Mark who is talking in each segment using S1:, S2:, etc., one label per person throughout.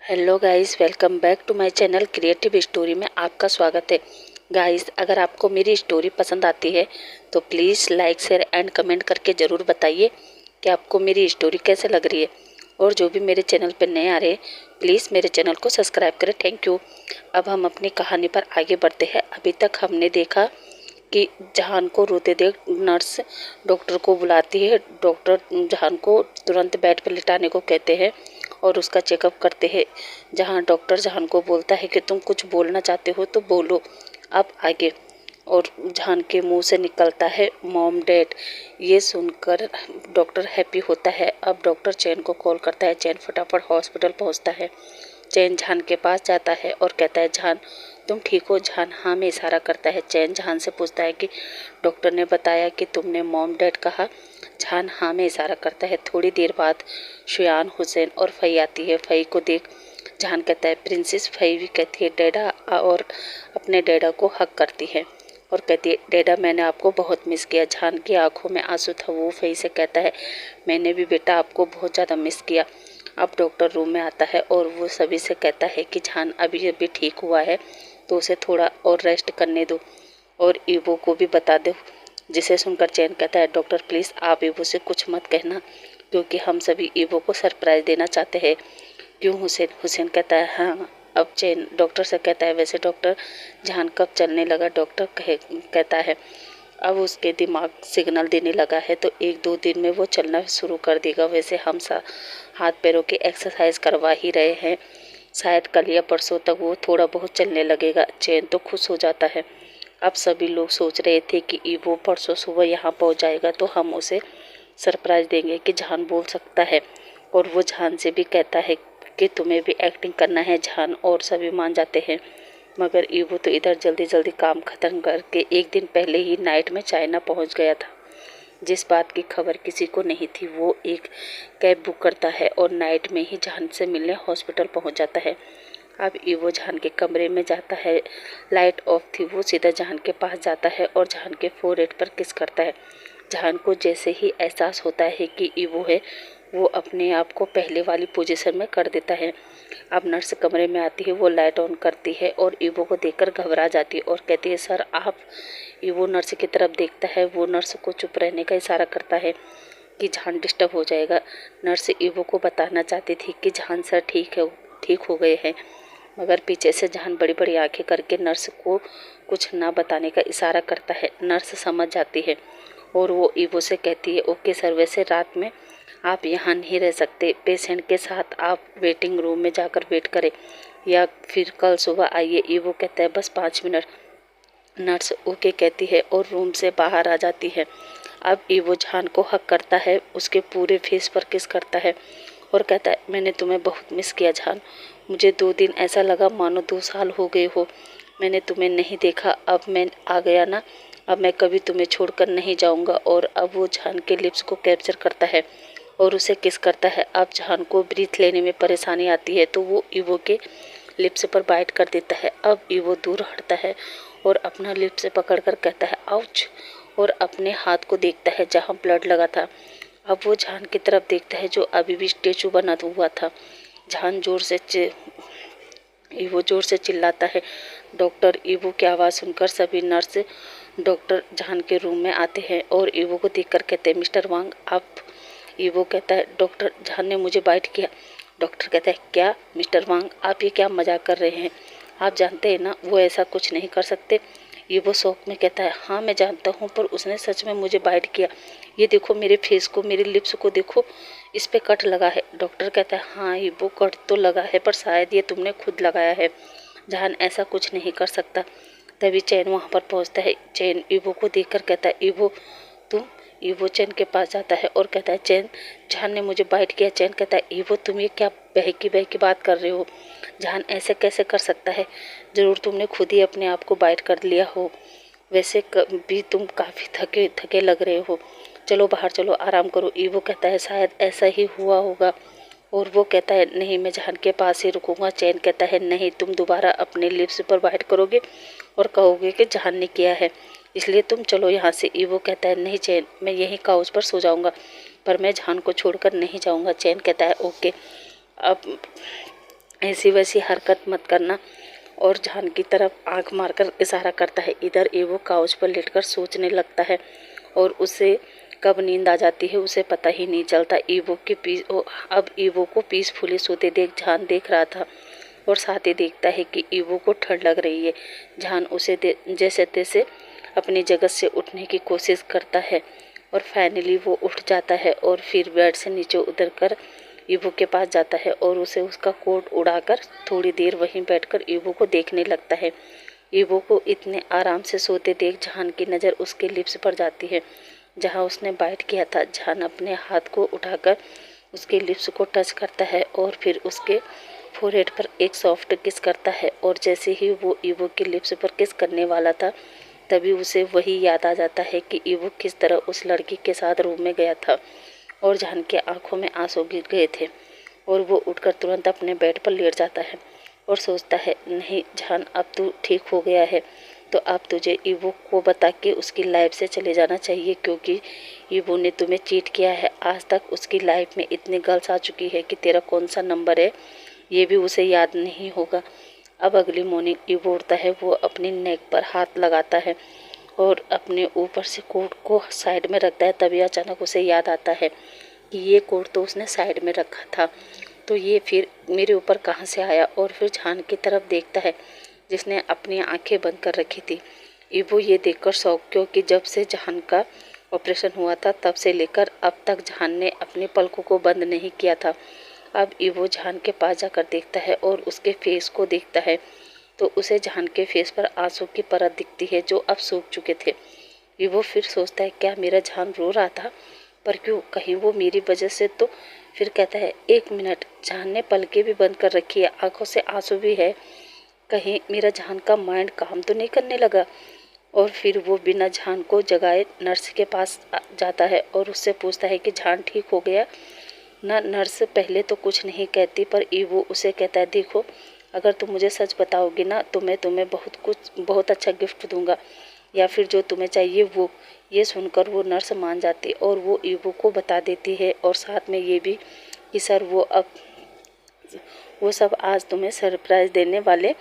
S1: Hello guys, welcome back to my channel creative story में आपका स्वागत है। गाइस, अगर आपको मेरी स्टोरी पसंद आती है तो please like share and comment करके ज़रूर बताइए कि आपको मेरी स्टोरी कैसे लग रही है। और जो भी मेरे चैनल पर नए आ रहे हैं प्लीज़ मेरे चैनल को सब्सक्राइब करें। Thank you. अब हम अपनी कहानी पर आगे बढ़ते हैं। अभी तक हमने देखा कि जहान को रोते देख नर्स डॉक्टर को बुलाती है। डॉक्टर जहान को तुरंत बेड पर लिटाने को कहते हैं और उसका चेकअप करते हैं। जहां डॉक्टर जहान को बोलता है कि तुम कुछ बोलना चाहते हो तो बोलो अब आगे। और जहान के मुंह से निकलता है मॉम डैड। ये सुनकर डॉक्टर हैप्पी होता है। अब डॉक्टर चैन को कॉल करता है। चैन फटाफट हॉस्पिटल पहुंचता है। चैन जहान के पास जाता है और कहता है, जहान तुम ठीक हो? जहान हाँ में इशारा करता है। चैन जहान से पूछता है कि डॉक्टर ने बताया कि तुमने मॉम डैड कहा? जहान हाँ में इशारा करता है। थोड़ी देर बाद शुयान, हुसैन और फई आती है। फई को देख जहान कहता है प्रिंसेस। फई भी कहती है डैडा, और अपने डैडा को हक करती है और कहती है डैडा मैंने आपको बहुत मिस किया। जहान की आंखों में आंसू था। वो फई से कहता है मैंने भी बेटा आपको बहुत ज़्यादा मिस किया। अब डॉक्टर रूम में आता है और वो सभी से कहता है कि जहान अभी अभी ठीक हुआ है तो उसे थोड़ा और रेस्ट करने दो और ईवो को भी बता दो। जिसे सुनकर चैन कहता है डॉक्टर प्लीज़ आप ईवो से कुछ मत कहना, क्योंकि हम सभी ईवो को सरप्राइज देना चाहते हैं। क्यों हुसैन? हुसैन कहता है हाँ। अब चैन डॉक्टर से कहता है वैसे डॉक्टर जहान कब चलने लगा? डॉक्टर कहता है अब उसके दिमाग सिग्नल देने लगा है तो 1-2 दिन में वो चलना शुरू कर देगा। वैसे हम हाथ पैरों की एक्सरसाइज करवा ही रहे हैं, शायद कल या परसों तक वो थोड़ा बहुत चलने लगेगा। चैन तो खुश हो जाता है। अब सभी लोग सोच रहे थे कि ईवो परसों सुबह यहाँ पहुँच जाएगा तो हम उसे सरप्राइज देंगे कि जहान बोल सकता है। और वो जहान से भी कहता है कि तुम्हें भी एक्टिंग करना है। जहान और सभी मान जाते हैं, मगर ईवो तो इधर जल्दी जल्दी काम खत्म करके एक दिन पहले ही नाइट में चाइना पहुंच गया था। जिस बात की खबर किसी को नहीं थी। वो एक कैब बुक करता है और नाइट में ही जहान से मिलने हॉस्पिटल पहुंच जाता है। अब ईवो जहान के कमरे में जाता है। लाइट ऑफ थी। वो सीधा जहान के पास जाता है और जहान के फोरहेड पर किस करता है। जहान को जैसे ही एहसास होता है कि ईवो है, वो अपने आप को पहले वाली पोजीशन में कर देता है। अब नर्स कमरे में आती है। वो लाइट ऑन करती है और ईवो को देखकर घबरा जाती है और कहती है सर आप। ईवो नर्स की तरफ देखता है। वो नर्स को चुप रहने का इशारा करता है कि जहान डिस्टर्ब हो जाएगा। नर्स ईवो को बताना चाहती थी कि जहान सर ठीक हो गए हैं, मगर पीछे से जहान बड़ी बड़ी आंखें करके नर्स को कुछ ना बताने का इशारा करता है। नर्स समझ जाती है और वो ईवो से कहती है ओके सर, वैसे रात में आप यहाँ नहीं रह सकते। पेशेंट के साथ आप वेटिंग रूम में जाकर वेट करें या फिर कल सुबह आइए। ईवो कहता है बस 5 मिनट। नर्स ओके कहती है और रूम से बाहर आ जाती है। अब ईवो जहान को हक करता है, उसके पूरे फेस पर किस करता है और कहता है मैंने तुम्हें बहुत मिस किया जहान। मुझे 2 दिन ऐसा लगा मानो 2 साल हो गए हो। मैंने तुम्हें नहीं देखा। अब मैं आ गया ना, अब मैं कभी तुम्हें छोड़कर नहीं जाऊंगा। और अब वो जहान के लिप्स को कैप्चर करता है और उसे किस करता है। अब जहान को ब्रीथ लेने में परेशानी आती है तो वो ईवो के लिप्स पर बाइट कर देता है। अब ईवो दूर हटता है और अपना लिप्स से पकड़कर कहता है आउच, और अपने हाथ को देखता है जहां ब्लड लगा था। अब वो जहान की तरफ देखता है जो अभी भी स्टेचू बना हुआ था। जहान ईवो जोर से चिल्लाता है डॉक्टर। ईवो की आवाज़ सुनकर सभी नर्स डॉक्टर जहान के रूम में आते हैं और ईवो को देखकर कहते हैं मिस्टर वांग आप। ईवो कहता है डॉक्टर जहान ने मुझे बाइट किया। डॉक्टर कहता है क्या मिस्टर वांग, आप ये क्या मजाक कर रहे हैं? आप जानते हैं ना वो ऐसा कुछ नहीं कर सकते। ईवो शौक में कहता है हाँ मैं जानता हूँ, पर उसने सच में मुझे बाइट किया। ये देखो मेरे फेस को, मेरे लिप्स को देखो, इस पे कट लगा है। डॉक्टर कहता है हाँ ईवो कट तो लगा है, पर शायद ये तुमने खुद लगाया है। जहान ऐसा कुछ नहीं कर सकता। तभी चैन वहाँ पर पहुँचता है। चैन ईवो को देखकर कहता है ईवो तुम। ईवो चैन के पास जाता है और कहता है चैन जहान ने मुझे बाइट किया। चैन कहता है ईवो तुम ये क्या बहकी बात कर रहे हो? जहान ऐसे कैसे कर सकता है? ज़रूर तुमने खुद ही अपने आप को बाइट कर लिया हो। वैसे भी तुम काफ़ी थके थके लग रहे हो। चलो बाहर चलो, आराम करो। ईवो कहता है शायद ऐसा ही हुआ होगा। और वो कहता है नहीं मैं जहान के पास ही रुकूंगा। चैन कहता है नहीं, तुम दोबारा अपने लिप्स पर बाइट करोगे और कहोगे कि जहान ने किया है, इसलिए तुम चलो यहाँ से। ईवो कहता है नहीं चैन, मैं यहीं काउच पर सो जाऊँगा, पर मैं जहान को छोड़कर नहीं जाऊँगा। चैन कहता है ओके। अब ऐसी वैसी हरकत मत करना। और जान की तरफ आंख मारकर इशारा करता है। इधर ईवो काउच पर लेटकर सोचने लगता है और उसे कब नींद आ जाती है उसे पता ही नहीं चलता। अब ईवो को पीसफुली सोते देख जान देख रहा था और साथ ही देखता है कि ईवो को ठंड लग रही है। जान उसे जैसे तैसे अपनी जगह से उठने की कोशिश करता है और फाइनली वो उठ जाता है और फिर बेड से नीचे उतरकर ईवो के पास जाता है और उसे उसका कोट उड़ाकर थोड़ी देर वहीं बैठकर ईवो को देखने लगता है। ईवो को इतने आराम से सोते देख जान की नज़र उसके लिप्स पर जाती है जहां उसने बाइट किया था। जान अपने हाथ को उठाकर उसके लिप्स को टच करता है और फिर उसके फोरहेड पर एक सॉफ्ट किस करता है और जैसे ही वो ईवो के लिप्स पर किस करने वाला था तभी उसे वही याद आ जाता है कि ईवो किस तरह उस लड़की के साथ रूम में गया था और जान की आंखों में आंसू गिर गए थे और वो उठकर तुरंत अपने बेड पर लेट जाता है और सोचता है, नहीं जान, अब तू ठीक हो गया है तो अब तुझे ईवो को बता के उसकी लाइफ से चले जाना चाहिए, क्योंकि ईवो ने तुम्हें चीट किया है। आज तक उसकी लाइफ में इतनी गर्ल्स आ चुकी है कि तेरा कौन सा नंबर है ये भी उसे याद नहीं होगा। अब अगली मॉर्निंग ईवो उठता है, वो अपनी नेक पर हाथ लगाता है और अपने ऊपर से कोट को साइड में रखता है। तभी अचानक उसे याद आता है कि ये कोट तो उसने साइड में रखा था, तो ये फिर मेरे ऊपर कहाँ से आया। और फिर जान की तरफ देखता है जिसने अपनी आंखें बंद कर रखी थी। ईवो ये देखकर शौक, क्योंकि जब से जान का ऑपरेशन हुआ था तब से लेकर अब तक जान ने अपनी पलकों को बंद नहीं किया था। अब ईवो जान के पास जाकर देखता है और उसके फेस को देखता है तो उसे जान के फेस पर आंसू की परत दिखती है जो अब सूख चुके थे। ईवो फिर सोचता है, क्या मेरा जान रो रहा था, पर क्यों, कहीं वो मेरी वजह से तो। फिर कहता है, एक मिनट, जान ने पलकें भी बंद कर रखी है, आंखों से आंसू भी है, कहीं मेरा जान का माइंड काम तो नहीं करने लगा। और फिर वो बिना जान को जगाए नर्स के पास जाता है और उससे पूछता है कि जान ठीक हो गया ना। नर्स पहले तो कुछ नहीं कहती पर ईवो उसे कहता है, देखो अगर तुम मुझे सच बताओगी ना तो मैं तुम्हें बहुत अच्छा गिफ्ट दूंगा, या फिर जो तुम्हें चाहिए वो। ये सुनकर वो नर्स मान जाती और वो ईवो को बता देती है और साथ में ये भी कि सर वो सब आज तुम्हें सरप्राइज देने वाले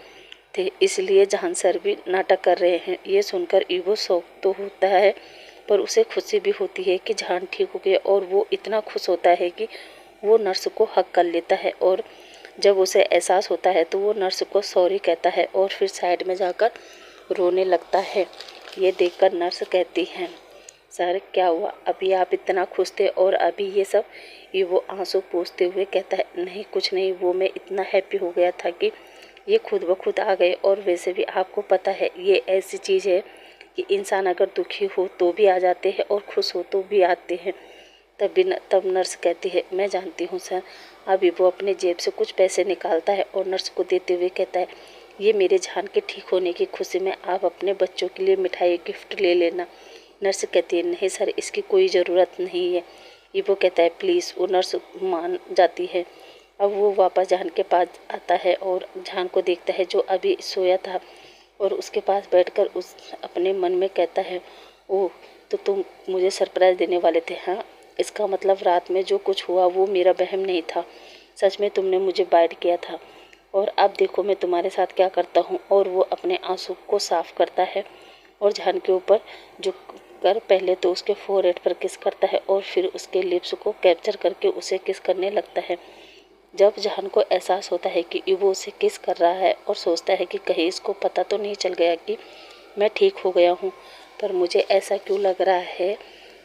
S1: थे, इसलिए जहान सर भी नाटक कर रहे हैं। ये सुनकर ईवो शौक तो होता है पर उसे खुशी भी होती है कि जहान ठीक हो गया और वो इतना खुश होता है कि वो नर्स को हक कर लेता है। और जब उसे एहसास होता है तो वो नर्स को सॉरी कहता है और फिर साइड में जाकर रोने लगता है। ये देखकर नर्स कहती है, सर क्या हुआ, अभी आप इतना खुश थे और अभी ये सब। ये वो आंसू पोंछते हुए कहता है, नहीं कुछ नहीं, वो मैं इतना हैप्पी हो गया था कि ये खुद ब खुद आ गए। और वैसे भी आपको पता है ये ऐसी चीज़ है कि इंसान अगर दुखी हो तो भी आ जाते हैं और खुश हो तो भी आते हैं। तब नर्स कहती है, मैं जानती हूँ सर। अभी वो अपने जेब से कुछ पैसे निकालता है और नर्स को देते हुए कहता है, ये मेरे जान के ठीक होने की खुशी में आप अपने बच्चों के लिए मिठाई गिफ्ट ले लेना। नर्स कहती है, नहीं सर, इसकी कोई ज़रूरत नहीं है। ये वो कहता है, प्लीज़। वो नर्स मान जाती है। अब वो वापस जान के पास आता है और जान को देखता है जो अभी सोया था और उसके पास बैठकर उस अपने मन में कहता है, ओह तो तुम मुझे सरप्राइज़ देने वाले थे, हाँ। इसका मतलब रात में जो कुछ हुआ वो मेरा वहम नहीं था, सच में तुमने मुझे बाइट किया था। और अब देखो मैं तुम्हारे साथ क्या करता हूँ। और वो अपने आंसू को साफ करता है और जान के ऊपर झुक कर पहले तो उसके फोरहेड पर किस करता है और फिर उसके लिप्स को कैप्चर करके उसे किस करने लगता है। जब जान को एहसास होता है कि ईवो उसे किस कर रहा है और सोचता है कि कहीं इसको पता तो नहीं चल गया कि मैं ठीक हो गया हूँ, पर मुझे ऐसा क्यों लग रहा है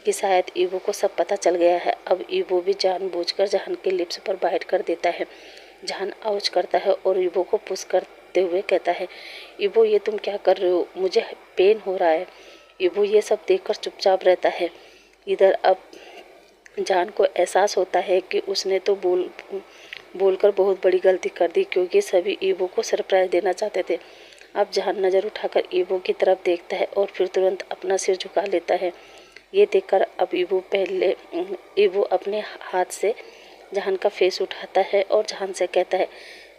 S1: कि शायद ईवो को सब पता चल गया है। अब ईवो भी जानबूझकर जान के लिप्स पर बाइट कर देता है। जान आउच करता है और ईवो को पुश करते हुए कहता है, ईवो ये तुम क्या कर रहे हो, मुझे पेन हो रहा है। ईवो ये सब देखकर चुपचाप रहता है। इधर अब जान को एहसास होता है कि उसने तो बोलकर बहुत बड़ी गलती कर दी, क्योंकि सभी ईवो को सरप्राइज देना चाहते थे। अब जान नज़र उठाकर ईवो की तरफ देखता है और फिर तुरंत अपना सिर झुका लेता है। ये देखकर अब ईवो अपने हाथ से जान का फेस उठाता है और जान से कहता है,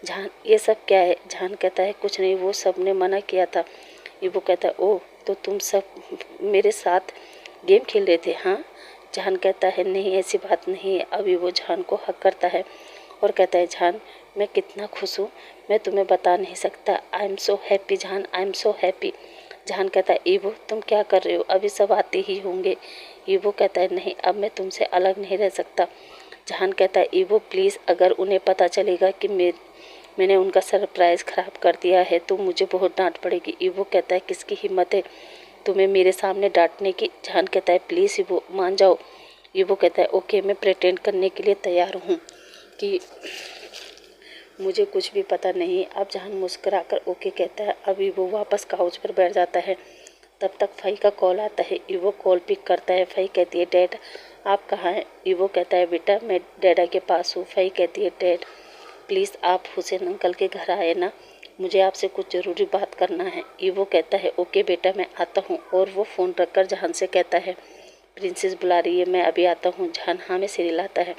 S1: जान ये सब क्या है। जान कहता है, कुछ नहीं, वो सब ने मना किया था। ईवो कहता है, ओह तो तुम सब मेरे साथ गेम खेल रहे थे, हाँ। जान कहता है, नहीं ऐसी बात नहीं है। अब ईवो जान को हक करता है और कहता है, जान मैं कितना खुश हूँ, मैं तुम्हें बता नहीं सकता। आई एम सो हैप्पी जहान, आई एम सो हैप्पी। जहान कहता है ईवो तुम क्या कर रहे हो, अभी सब आते ही होंगे। ईवो कहता है नहीं, अब मैं तुमसे अलग नहीं रह सकता। जहान कहता है ईवो प्लीज़, अगर उन्हें पता चलेगा कि मैंने उनका सरप्राइज़ ख़राब कर दिया है तो मुझे बहुत डांट पड़ेगी। ईवो कहता है किसकी हिम्मत है तुम्हें मेरे सामने डांटने की। जहान कहता है प्लीज़ ईवो मान जाओ। ईवो कहता है ओके, मैं प्रिटेंड करने के लिए तैयार हूँ कि मुझे कुछ भी पता नहीं। अब जहान मुस्कुराकर ओके कहता है। अब ईवो वापस काउच पर बैठ जाता है। तब तक फई का कॉल आता है। ईवो कॉल पिक करता है। फई कहती है डैड आप कहाँ हैं। ईवो कहता है बेटा मैं डैडा के पास हूँ। फई कहती है डैड प्लीज़ आप हुसैन अंकल के घर आए ना, मुझे आपसे कुछ ज़रूरी बात करना है। ईवो कहता है ओके बेटा मैं आता हूँ। और वो फ़ोन रखकर जहान से कहता है प्रिंसेस बुला रही है, मैं अभी आता हूँ। जहान हाँ में सिर हिलाता है।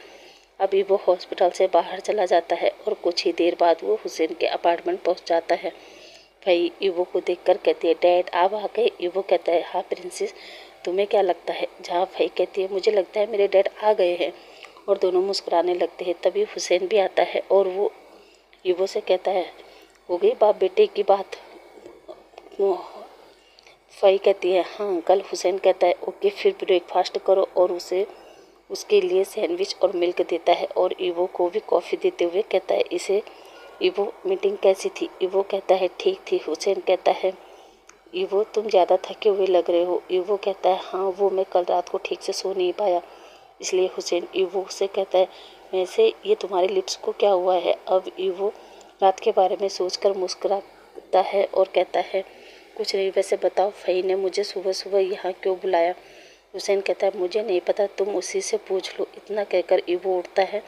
S1: अब ईवो हॉस्पिटल से बाहर चला जाता है और कुछ ही देर बाद वो हुसैन के अपार्टमेंट पहुँच जाता है। भाई ईवो को देखकर कहती है डैड आप आ गए। ईवो कहता है हाँ प्रिंसेस, तुम्हें क्या लगता है। जहाँ भाई कहती है मुझे लगता है मेरे डैड आ गए हैं। और दोनों मुस्कुराने लगते हैं। तभी हुसैन भी आता है और वो ईवो से कहता है हो गई बाप बेटे की बात। फई कहती है हाँ अंकल। हुसैन कहता है ओके फिर ब्रेकफास्ट करो और उसे उसके लिए सैंडविच और मिल्क देता है और ईवो को भी कॉफ़ी देते हुए कहता है इसे ईवो मीटिंग कैसी थी। ईवो कहता है ठीक थी। हुसैन कहता है ईवो तुम ज़्यादा थके हुए लग रहे हो। ईवो कहता है हाँ वो मैं कल रात को ठीक से सो नहीं पाया इसलिए। हुसैन ईवो से कहता है वैसे ये तुम्हारे लिप्स को क्या हुआ है। अब ईवो रात के बारे में सोचकर मुस्कुराता है और कहता है कुछ नहीं, वैसे बताओ फई ने मुझे सुबह सुबह यहाँ क्यों बुलाया। हुसैन कहता है मुझे नहीं पता, तुम उसी से पूछ लो। इतना कहकर ईवो उठता है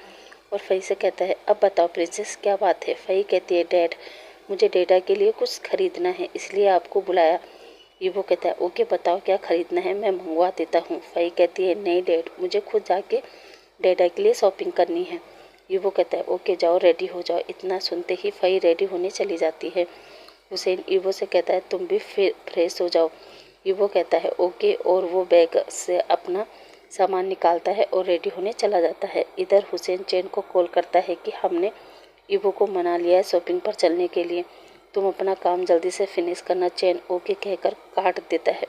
S1: और फई से कहता है अब बताओ प्रिंसेस क्या बात है। फई कहती है डैड मुझे डैडा के लिए कुछ खरीदना है इसलिए आपको बुलाया। ईवो कहता है ओके बताओ क्या खरीदना है, मैं मंगवा देता हूँ। फई कहती है नहीं डैड, मुझे खुद जाके डैडा के लिए शॉपिंग करनी है। ईवो कहता है ओके जाओ रेडी हो जाओ। इतना सुनते ही फई रेडी होने चली जाती है। हुसैन ईवो से कहता है तुम भी फिर फ्रेश हो जाओ। ईवो कहता है ओके और वो बैग से अपना सामान निकालता है और रेडी होने चला जाता है। इधर हुसैन चैन को कॉल करता है कि हमने ईवो को मना लिया है शॉपिंग पर चलने के लिए, तुम अपना काम जल्दी से फिनिश करना। चैन ओके कहकर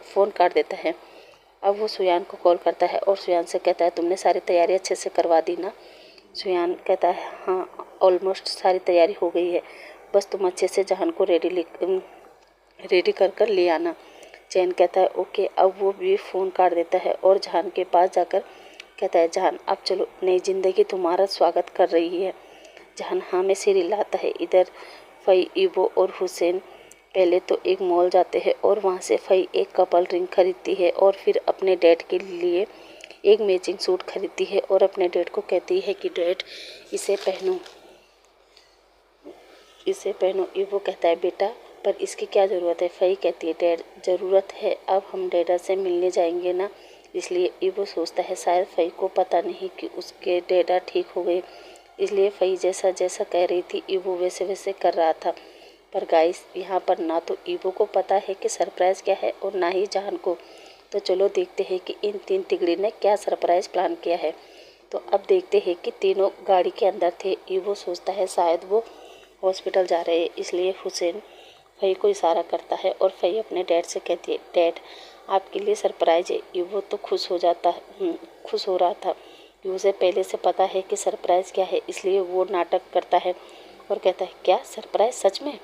S1: फ़ोन काट देता है। अब वो सुयान को कॉल करता है और सुयान से कहता है तुमने सारी तैयारी अच्छे से करवा दी ना। सुयान कहता है हाँ ऑलमोस्ट सारी तैयारी हो गई है, बस तुम अच्छे से जहान को रेडी कर कर ले आना। चैन कहता है ओके। अब वो भी फ़ोन काट देता है और जहान के पास जाकर कहता है जहान अब चलो, नई ज़िंदगी तुम्हारा स्वागत कर रही है। जहान हाँ में सिर हिलाता है। इधर फई ईवो और हुसैन पहले तो एक मॉल जाते हैं और वहाँ से फई एक कपल रिंग खरीदती है और फिर अपने डैड के लिए एक मैचिंग सूट खरीदती है और अपने डैड को कहती है कि डैड इसे पहनो, इसे पहनो। ईवो कहता है बेटा पर इसकी क्या ज़रूरत है। फई कहती है डैड ज़रूरत है, अब हम डैडा से मिलने जाएंगे ना, इसलिए। ईवो सोचता है शायद फई को पता नहीं कि उसके डैडा ठीक हो गए, इसलिए फई जैसा जैसा कह रही थी ईवो वैसे वैसे कर रहा था। पर गाइस यहाँ पर ना तो ईवो को पता है कि सरप्राइज़ क्या है और ना ही जहान को। तो चलो देखते हैं कि इन तीन तिगड़ी ने क्या सरप्राइज़ प्लान किया है। तो अब देखते हैं कि तीनों गाड़ी के अंदर थे। ईवो सोचता है शायद वो हॉस्पिटल जा रहे हैं, इसलिए हुसैन फई को इशारा करता है और फई अपने डैड से कहती है डैड आपके लिए सरप्राइज है। ईवो तो खुश हो रहा था कि उसे पहले से पता है कि सरप्राइज़ क्या है, इसलिए वो नाटक करता है और कहता है क्या सरप्राइज़ सच में।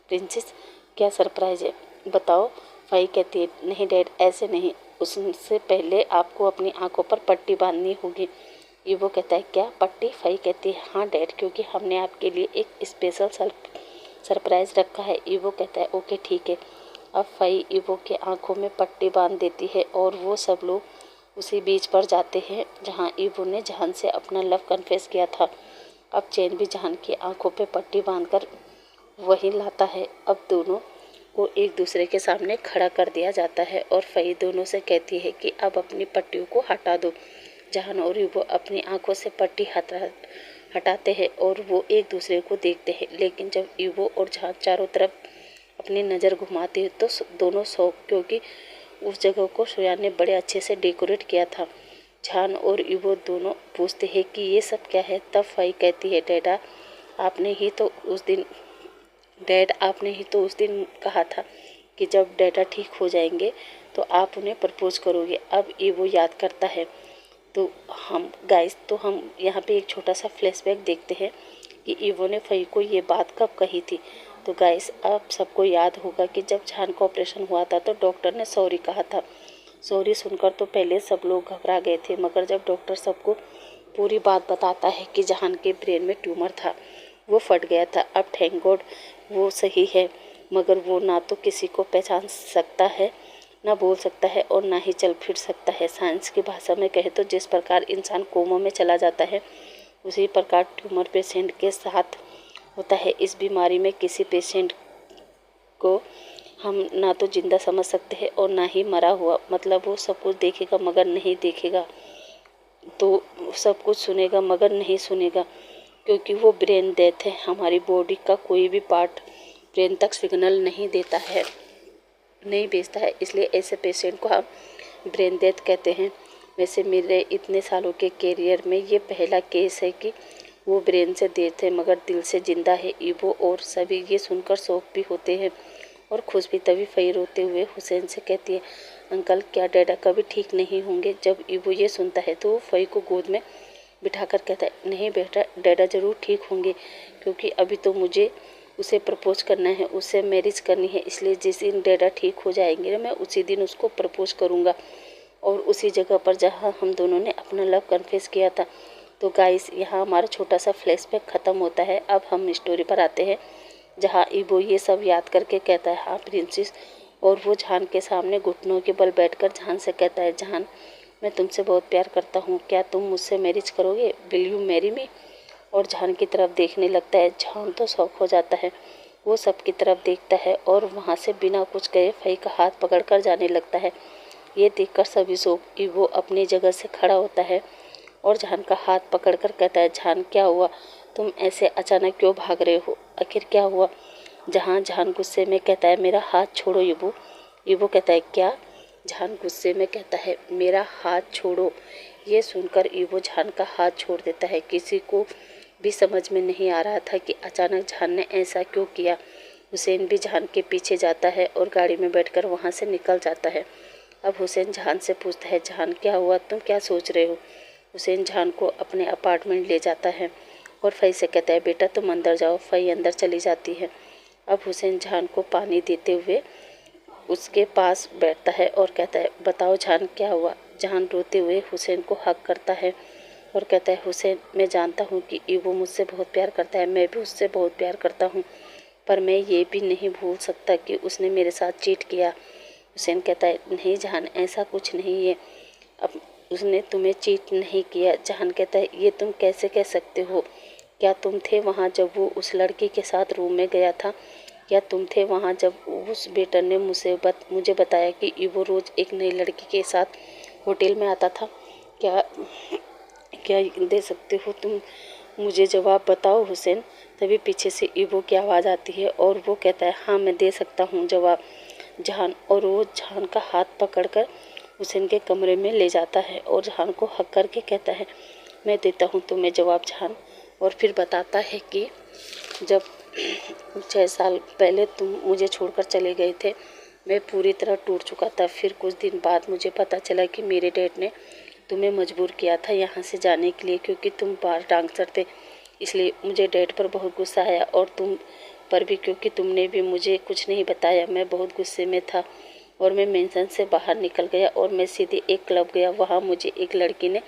S1: प्रिंसेस क्या सरप्राइज़ है बताओ। फई कहती है नहीं डैड ऐसे नहीं, उससे पहले आपको अपनी आंखों पर पट्टी बांधनी होगी। ईवो कहता है क्या पट्टी। फई कहती है हाँ डैड, क्योंकि हमने आपके लिए एक स्पेशल सरप्राइज़ रखा है। ईवो कहता है ओके ठीक है। अब फई ईवो के आंखों में पट्टी बांध देती है और वो सब लोग उसी बीच पर जाते हैं जहाँ ईवो ने जहान से अपना लव कन्फेस किया था। अब चैन भी जहान की आंखों पे पट्टी बांधकर वहीं लाता है। अब दोनों को एक दूसरे के सामने खड़ा कर दिया जाता है और फई दोनों से कहती है कि अब अपनी पट्टियों को हटा दो। जहान और ईवो अपनी आंखों से पट्टी हटाते हैं और वो एक दूसरे को देखते हैं, लेकिन जब ईवो और जहान चारों तरफ अपनी नज़र घुमाते हैं तो दोनों शौक, क्योंकि उस जगह को सुयान ने बड़े अच्छे से डेकोरेट किया था। जहान और ईवो दोनों पूछते हैं कि ये सब क्या है। तब फई कहती है डैडा आपने ही तो उस दिन कहा था कि जब डैडा ठीक हो जाएंगे तो आप उन्हें प्रपोज करोगे। अब ये वो याद करता है। तो हम यहाँ पे एक छोटा सा फ्लैशबैक देखते हैं कि ईवो ने फई को ये बात कब कही थी। तो गाइस, आप सबको याद होगा कि जब जान का ऑपरेशन हुआ था तो डॉक्टर ने सॉरी कहा था। सॉरी सुनकर तो पहले सब लोग घबरा गए थे, मगर जब डॉक्टर सबको पूरी बात बताता है कि जहान के ब्रेन में ट्यूमर था, वो फट गया था। अब थैंक गॉड वो सही है, मगर वो ना तो किसी को पहचान सकता है, ना बोल सकता है और ना ही चल फिर सकता है। साइंस की भाषा में कहे तो जिस प्रकार इंसान कोमा में चला जाता है, उसी प्रकार ट्यूमर पेशेंट के साथ होता है। इस बीमारी में किसी पेशेंट को हम ना तो जिंदा समझ सकते हैं और ना ही मरा हुआ। मतलब वो सब कुछ देखेगा मगर नहीं देखेगा, तो सब कुछ सुनेगा मगर नहीं सुनेगा, क्योंकि वो ब्रेन डेथ है। हमारी बॉडी का कोई भी पार्ट ब्रेन तक सिग्नल नहीं देता है, नहीं भेजता है, इसलिए ऐसे पेशेंट को हम ब्रेन डेथ कहते हैं। वैसे मेरे इतने सालों के कैरियर में ये पहला केस है कि वो ब्रेन से डेथ है मगर दिल से जिंदा है। ईवो और सभी ये सुनकर शौक भी होते हैं और खुश भी। तभी फई रोते हुए हुसैन से कहती है, अंकल क्या डैडा कभी ठीक नहीं होंगे? जब ईवो ये सुनता है तो वो फई को गोद में बिठाकर कहता है, नहीं बेटा, डैडा ज़रूर ठीक होंगे, क्योंकि अभी तो मुझे उसे प्रपोज करना है, उससे मैरिज करनी है। इसलिए जिस दिन डैडा ठीक हो जाएंगे मैं उसी दिन उसको प्रपोज करूँगा, और उसी जगह पर जहाँ हम दोनों ने अपना लव कन्फेस किया था। तो गाइस, यहाँ हमारा छोटा सा फ्लैशबैक ख़त्म होता है। अब हम स्टोरी पर आते हैं, जहाँ ईवो ये सब याद करके कहता है, हाँ प्रिंसेस, और वो जान के सामने घुटनों के बल बैठकर जान से कहता है, जान मैं तुमसे बहुत प्यार करता हूँ, क्या तुम मुझसे मैरिज करोगे? Will you marry me? और जान की तरफ देखने लगता है। जान तो शौक हो जाता है, वो सबकी तरफ देखता है और वहाँ से बिना कुछ कहे फई का हाथ पकड़कर जाने लगता है। ये देखकर सभी शौक ईवो अपनी जगह से खड़ा होता है और जान का हाथ पकड़कर कहता है, जान क्या हुआ? तुम ऐसे अचानक क्यों भाग रहे हो? आखिर क्या हुआ? जान गुस्से में कहता है, मेरा हाथ छोड़ो ईवो। ईवो कहता है, क्या? जान गुस्से में कहता है, मेरा हाथ छोड़ो। ये सुनकर ईवो जान का हाथ छोड़ देता है। किसी को भी समझ में नहीं आ रहा था कि अचानक जान ने ऐसा क्यों किया। हुसैन भी जान के पीछे जाता है और गाड़ी में बैठकर वहाँ से निकल जाता है। अब हुसैन जान से पूछता है, जान क्या हुआ? तुम क्या सोच रहे हो? हुसैन जान को अपने अपार्टमेंट ले जाता है और फई से कहता है, बेटा तुम अंदर जाओ। फई अंदर चली जाती है। अब हुसैन जान को पानी देते हुए उसके पास बैठता है और कहता है, बताओ जान क्या हुआ? जान रोते हुए हुसैन को हक करता है और कहता है, हुसैन मैं जानता हूँ कि ईवो मुझसे बहुत प्यार करता है, मैं भी उससे बहुत प्यार करता हूँ, पर मैं ये भी नहीं भूल सकता कि उसने मेरे साथ चीट किया। हुसैन कहता है, नहीं जान, ऐसा कुछ नहीं है, अब उसने तुम्हें चीट नहीं किया। जान कहता है, ये तुम कैसे कह सकते हो? क्या तुम थे वहाँ जब वो उस लड़की के साथ रूम में गया था? क्या तुम थे वहाँ जब उस बेटर ने मुझे बताया कि ईवो रोज़ एक नई लड़की के साथ होटल में आता था? क्या क्या दे सकते हो तुम मुझे जवाब? बताओ हुसैन। तभी पीछे से ईवो की आवाज़ आती है और वो कहता है, हाँ मैं दे सकता हूँ जवाब जान। और वो जान का हाथ पकड़कर हुसैन के कमरे में ले जाता है और जान को हक करके कहता है, मैं देता हूँ तुम्हें जवाब जान। और फिर बताता है कि जब 6 साल पहले तुम मुझे छोड़कर चले गए थे, मैं पूरी तरह टूट चुका था। फिर कुछ दिन बाद मुझे पता चला कि मेरे डैड ने तुम्हें मजबूर किया था यहाँ से जाने के लिए, क्योंकि तुम बार डांसर थे। इसलिए मुझे डैड पर बहुत गुस्सा आया और तुम पर भी, क्योंकि तुमने भी मुझे कुछ नहीं बताया। मैं बहुत गुस्से में था और मैं मेंशन से बाहर निकल गया और मैं सीधे एक क्लब गया। वहाँ मुझे एक लड़की ने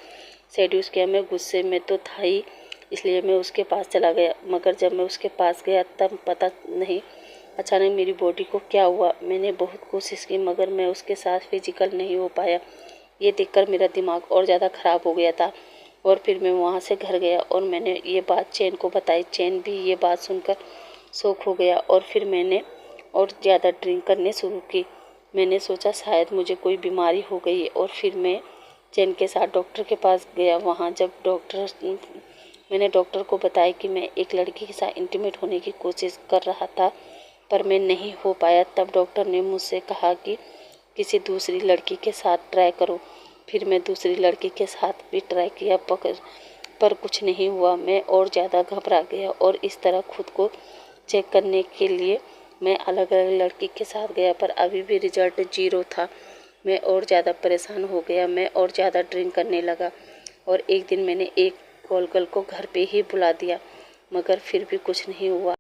S1: सेड्यूस किया। मैं गुस्से में तो था ही, इसलिए मैं उसके पास चला गया, मगर जब मैं उसके पास गया तब पता नहीं अचानक मेरी बॉडी को क्या हुआ। मैंने बहुत कोशिश की मगर मैं उसके साथ फिजिकल नहीं हो पाया। ये देखकर मेरा दिमाग और ज़्यादा ख़राब हो गया था और फिर मैं वहाँ से घर गया और मैंने ये बात चैन को बताई। चैन भी ये बात सुनकर शौक हो गया और फिर मैंने और ज़्यादा ड्रिंक करने शुरू की। मैंने सोचा शायद मुझे कोई बीमारी हो गई और फिर मैं चैन के साथ डॉक्टर के पास गया। वहाँ जब मैंने डॉक्टर को बताया कि मैं एक लड़की के साथ इंटीमेट होने की कोशिश कर रहा था पर मैं नहीं हो पाया। तब डॉक्टर ने मुझसे कहा कि किसी दूसरी लड़की के साथ ट्राई करो। फिर मैं दूसरी लड़की के साथ भी ट्राई किया पर कुछ नहीं हुआ। मैं और ज़्यादा घबरा गया और इस तरह खुद को चेक करने के लिए मैं अलग अलग लड़की के साथ गया, पर अभी भी रिजल्ट 0 था। मैं और ज़्यादा परेशान हो गया। मैं और ज़्यादा ड्रिंक करने लगा और एक दिन मैंने एक कॉल गर्ल को घर पे ही बुला दिया, मगर फिर भी कुछ नहीं हुआ।